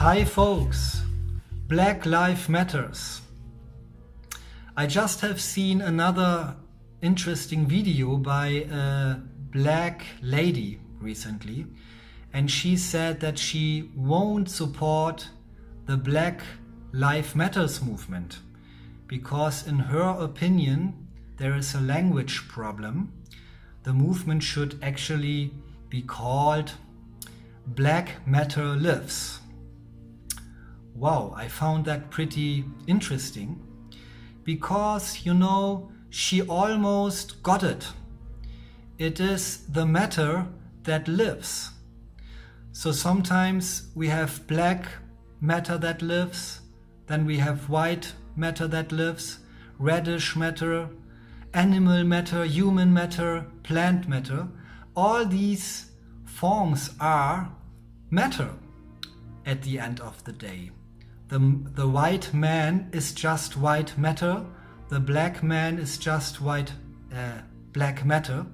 Hi folks, Black Lives Matters. I just have seen another interesting video by a black lady recently, and she said that she won't support the Black Lives Matters movement because in her opinion there is a language problem. The movement should actually be called Black Matter Lives. Wow, I found that pretty interesting because, you know, she almost got it. It is the matter that lives. So sometimes we have black matter that lives, then we have white matter that lives, reddish matter, animal matter, human matter, plant matter. All these forms are matter at the end of the day. The white man is just white matter, the black man is just black matter.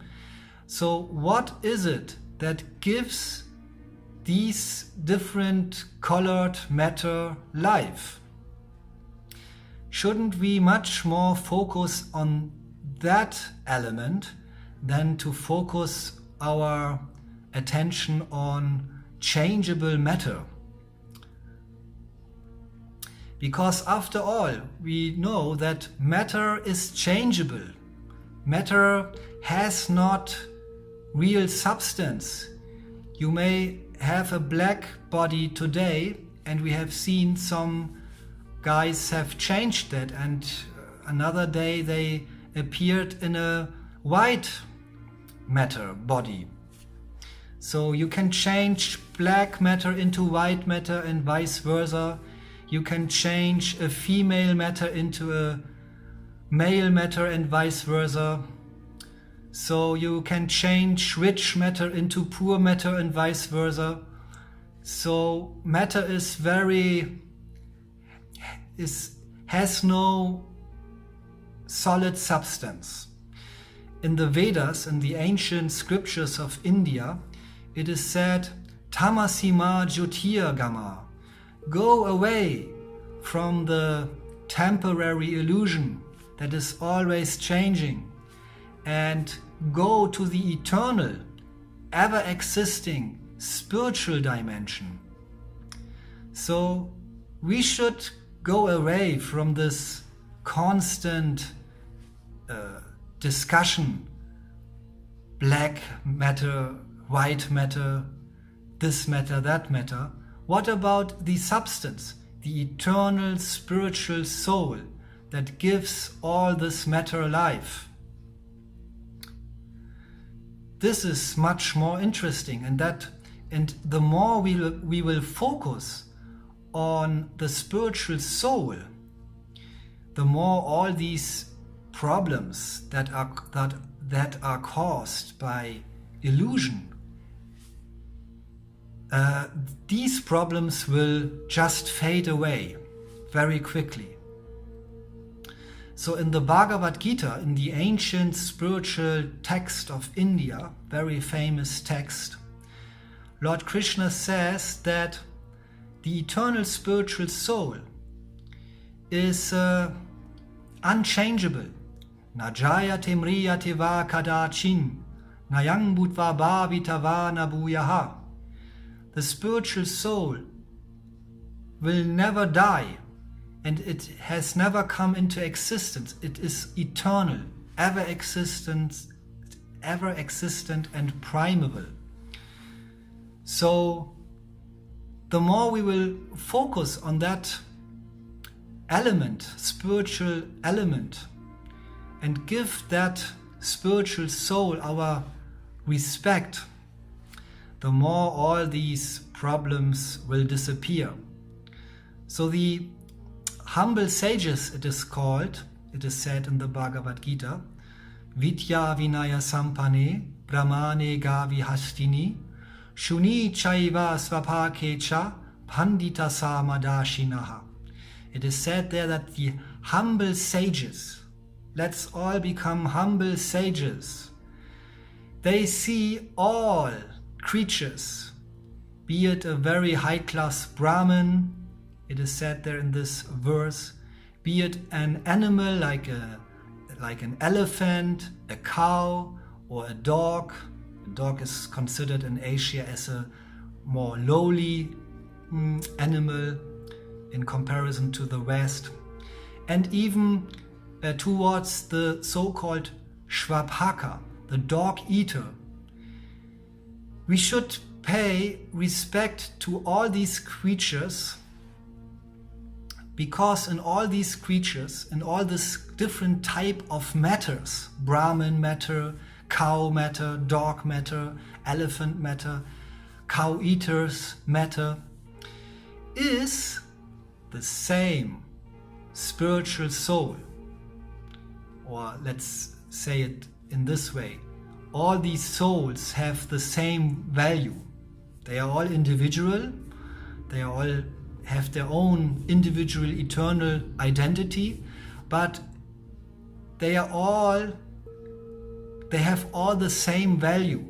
So what is it that gives these different colored matter life? Shouldn't we much more focus on that element than to focus our attention on changeable matter? Because after all, we know that matter is changeable. Matter has not real substance. You may have a black body today, and we have seen some guys have changed that, and another day they appeared in a white matter body. So you can change black matter into white matter and vice versa. You can change a female matter into a male matter and vice versa. So you can change rich matter into poor matter and vice versa. So matter has no solid substance. In the Vedas, in the ancient scriptures of India, it is said, Tamasima Jyotirgama. Go away from the temporary illusion that is always changing and go to the eternal, ever-existing spiritual dimension. So we should go away from this constant discussion, black matter, white matter, this matter, that matter. What about the substance, the eternal spiritual soul that gives all this matter life? This is much more interesting, and the more we will focus on the spiritual soul, the more all these problems that are caused by illusion, these problems will just fade away very quickly. So in the Bhagavad Gita, in the ancient spiritual text of India, very famous text, Lord Krishna says that the eternal spiritual soul is unchangeable. Najayate mriyate va kadachin, nayang bhutva bhavita va nabhuyaha. The spiritual soul will never die, and it has never come into existence. It is eternal, ever existent and primeval. So the more we will focus on that element, spiritual element, and give that spiritual soul our respect, the more all these problems will disappear. So the humble sages, it is said in the Bhagavad Gita, Vidya Vinaya Sampane Brahmane Gavi Hastini Shuni Chaiva Svapakecha Pandita Samadashinaha. It is said there that the humble sages, let's all become humble sages, they see all creatures be it a very high-class Brahmin, it is said there in this verse, be it an animal like an elephant, a cow, or a dog. A dog is considered in Asia as a more lowly animal in comparison to the West. And even towards the so-called Schwabhaka, the dog eater. We should pay respect to all these creatures, because in all these creatures, in all this different type of matters, Brahmin matter, cow matter, dog matter, elephant matter, cow eaters matter, is the same spiritual soul. Or let's say it in this way, all these souls have the same value. They are all individual, they are all have their own individual eternal identity, but they have all the same value.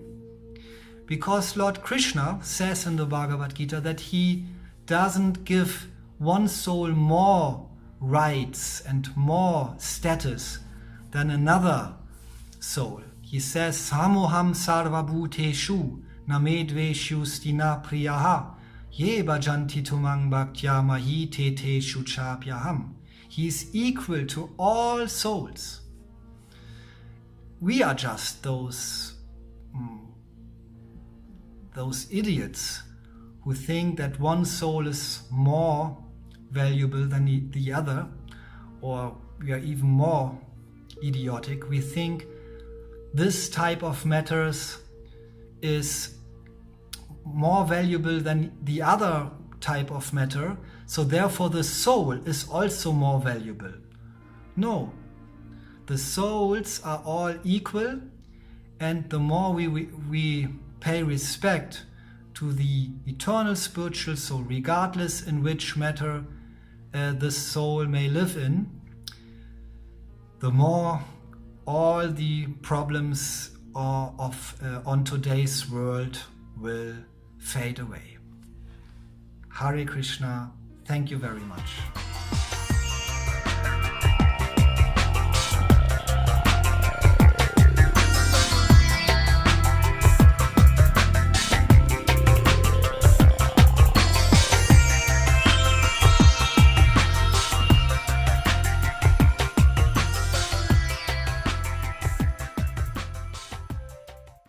Because Lord Krishna says in the Bhagavad Gita that he doesn't give one soul more rights and more status than another soul. He says, Samoham sarva bhuteshu namedveshu stina priyaha ye bhajanti tumang bhaktya mahi tete shuchapyaham. He is equal to all souls. We are just those idiots who think that one soul is more valuable than the other, or we are even more idiotic. We think this type of matters is more valuable than the other type of matter, so therefore the soul is also more valuable. No, the souls are all equal, and the more we pay respect to the eternal spiritual soul, regardless in which matter this soul may live in, the more all the problems on today's world will fade away. Hare Krishna. Thank you very much.